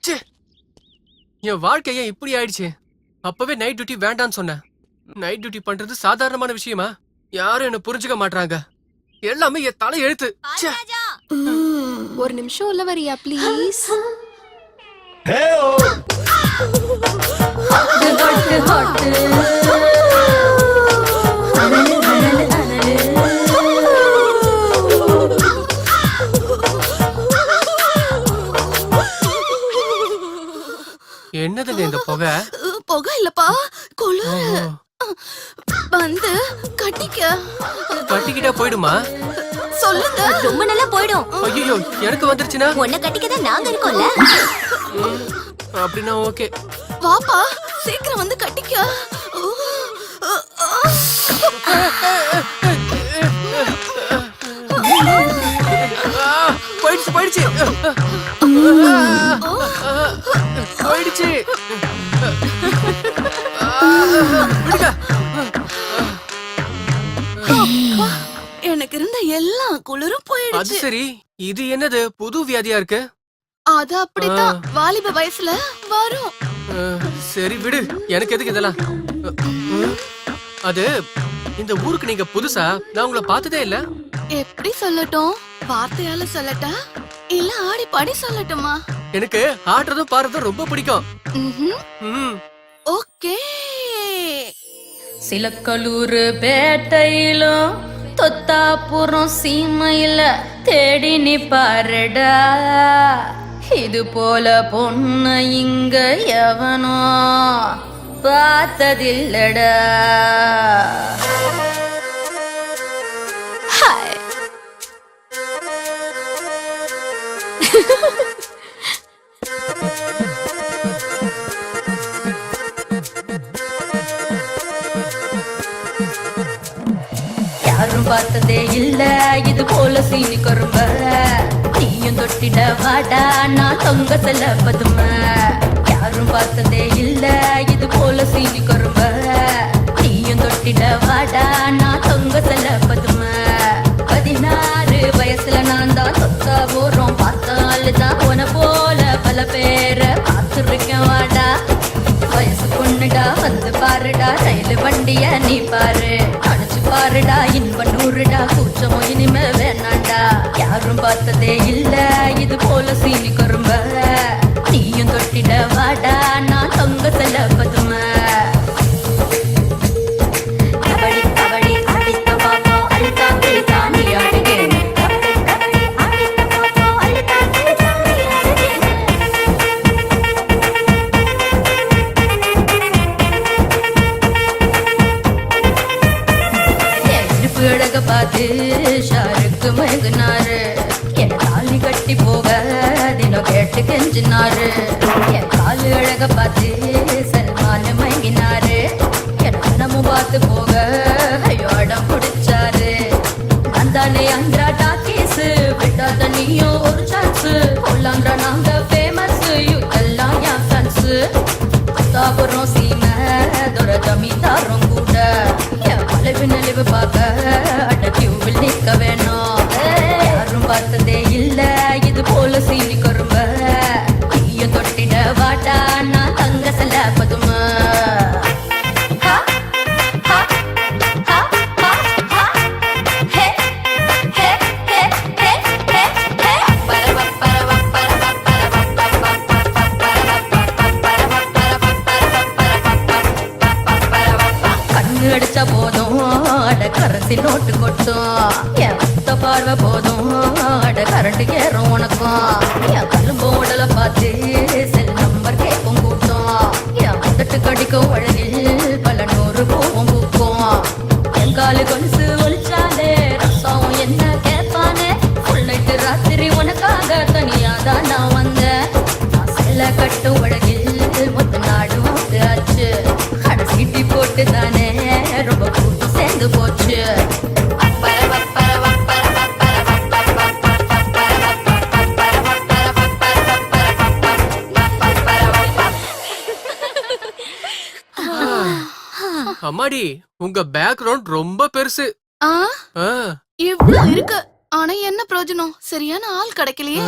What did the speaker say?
ச்சே, என் வாழ்க்கைய இப்படி ஆயிடுச்சு. அப்பவே நைட் டியூட்டி வேண்டான்னு சொன்னேன். நைட் டியூட்டி பண்றது சாதாரணமான விஷயமா? யாரும் என்ன புரிஞ்சுக்க மாட்டாங்க. எல்லாமே என் தலை எழுத்து. ச்சே. ஒரு நிமிஷம் உள்ள வரியா ப்ளீஸ்? என்னதுங்க இந்த புகை? புகை இல்லப்பா, குளிர். ஓ, வந்து கட்டிக்க கட்டிக்கிட்டா போயிடுமா? சொல்லுங்க. ரொம்ப நல்லா போயிடும். ஐயோ, எனக்கு வந்துருச்சுன்னா? உன்னை கட்டிக்கதான் நாங்க இருக்கோம்ல. அப்படின்னா ஓகே. வாப்பா, சீக்கிரம் வந்து கட்டிக்க. போயிடுச்சு போயிடுச்சு போயிடுச்சு. விடுங்க. எனக்கு இருந்த எல்லா குளிரும் அது போயிடுச்சு. சரி, இது என்னது புது வியாதியா இருக்கு? அது அப்படித்தான் வாலிப வயசுல வரும். சரி விடு, எனக்கு எதுக்கு இதெல்லாம்? அது இந்த ஊருக்கு நீங்க புதுசா? நான் உங்களை பார்த்ததே இல்ல. எப்படி சொல்லட்டும்? வார்த்தையால சொல்லட்டா இல்ல ஆடி பாடி சொல்லட்டுமா? எனக்கு ஆடுறதும் பாடுறதும் ரொம்ப பிடிக்கும். ம். ஓகே. சிலக்கலூர் பேட்டையிலும் தொத்தாப்புறம் சீமையில தேடி நீ பாருடா. இது போல பொண்ணு இங்க எவனோ பார்த்ததில்லடா. ஹாய். யாரும் பார்த்ததே இல்ல இது போல சீனி கரும்ப. நீயும் தொட்டிட வாடா நான் தொங்க செல்ல பதும. யாரும் பார்த்ததே இல்ல இது போல சீனி கரும்ப. நீயும் தொட்டிட வாடா நான் தொங்க செல்ல பதும. 16 வயசுல நான் தான் தொத்தா போறோம். பார்த்தால்தான் உன போல பல பேரை பார்த்துருக்கேன் வாடா. வயசு பொண்ணுடா வந்து பாருடா, ரயில் வண்டிய நீ பாரு. அடிச்சு பாருடா, இன்ப நூறுடா, கூச்சமோ இனிமே வேணாண்டா. யாரும் பார்த்ததே இல்ல இது போல சீனி கரும்ப. நீயும் தொட்டிட வாடா நான் தொங்க செல்ல பதும. கபடி கபடி அடித்த பாப்போம் அழுத்தா கிழித்தா நீ ஆடுகேன். கபடி அடித்த பாப்போம் அழுத்தா கிழித்தா நீ ஆடுகேன். இடுப்பு அழக பார்த்து ஷாருக்கு மயங்கினாரு. என் தாலி கட்டி போக தினம் கேட்டு கெஞ்சினாரு. என் காலு அழக பார்த்து சல்மான் மயங்கினாரு. என் தினமும் பார்த்து போக ஐயோ அடம் பிடிச்சாரு. நான் தானே ஆந்திரா டாக்கீஸ், விட்டாத நீயும் ஒரு சான்ஸ். கொல்லாந்திரா நாங்க ஃபேமஸ், யூத்தெல்லாம் என் ஃபேன்ஸ். தாபுரம் சீமை துர ஜமீன்தாரும் கூட என் வளைவு நெளிவு பார்க்க அட கியூவில் நிற்க வேணும். யாரும் பார்த்ததே இல்ல இது போல சீனி கரும்ப. நீயும் தொட்டிட வாடா நான் தங்க செல்ல பதும. அடிச்சா போதும் அட கரசி நோட்டு கொட்டும். என் புத்த பார்வை போதும் அட கரண்ட் ஏறும் உனக்கும். என் கல்லும்பு உடல பார்த்து செல் நம்பர் கேட்கும் கூட்டம். என் முத்தட்டு கடிக்கும் அழகில் பல 100 பூவும் பூக்கும். என் காலு கொலுசு ஒழிச்சாலே ரசம் என்ன கேட்பானே. ஃபுல் நைட்டு ராத்திரி உனக்காக தனியாதான் நான் வந்தேன். நான் செல்ல கட்டும் அழகில் மொத்த நாடு வந்து ஆச்சு. அட சீட்டி போட்டு தானே ரொம்ப கூட்டு சேர்ந்து போச்சு. அம்மாடி, உங்க பேக்ரவுண்ட் ரொம்ப பெருசு. இவ்ளோ இருக்கு. ஆனா என்ன பிரயோஜனம்? சரியான ஆள் கிடைக்கலையே.